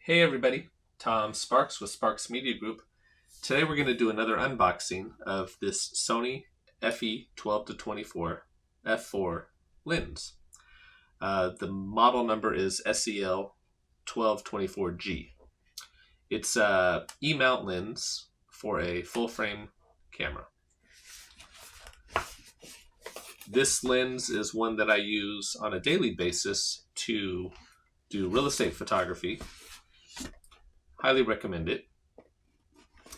Hey everybody, Tom Sparks with Sparks Media Group. Today we're going to do another unboxing of this Sony FE 12-24 f4 lens. The model number is SEL1224G. It's a E-mount lens for a full frame camera. This lens is one that I use on a daily basis to do real estate photography. Highly recommend it.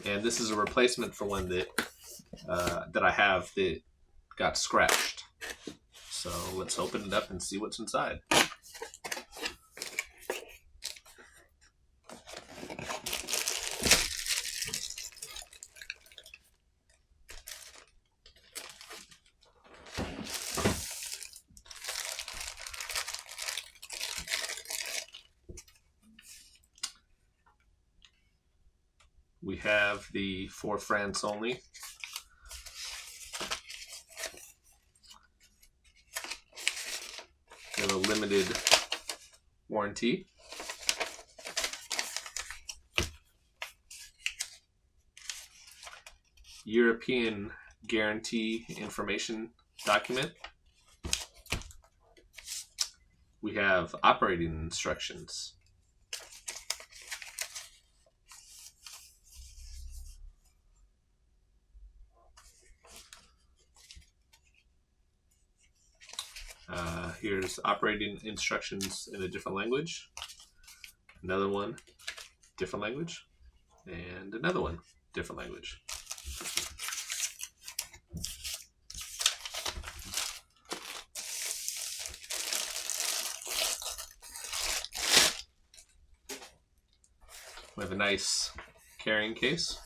And this is a replacement for one that I have that got scratched. So let's open it up and see what's inside. We have the for France only. We have a limited warranty. European guarantee information document. We have operating instructions. Here's operating instructions in a different language, another one, different language, and another one, different language. We have a nice carrying case.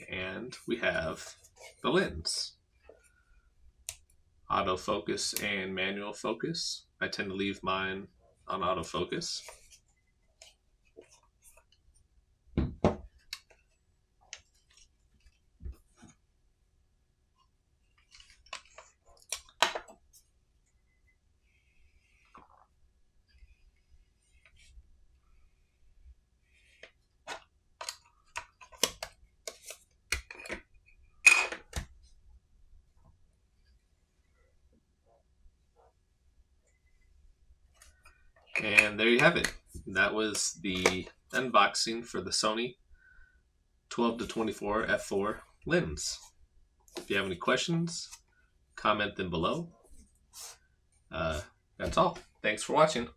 And we have the lens. Autofocus and manual focus. I tend to leave mine on autofocus. And there you have it. That was the unboxing for the Sony 12-24 f4 lens. If you have any questions, comment them below. That's all. Thanks for watching.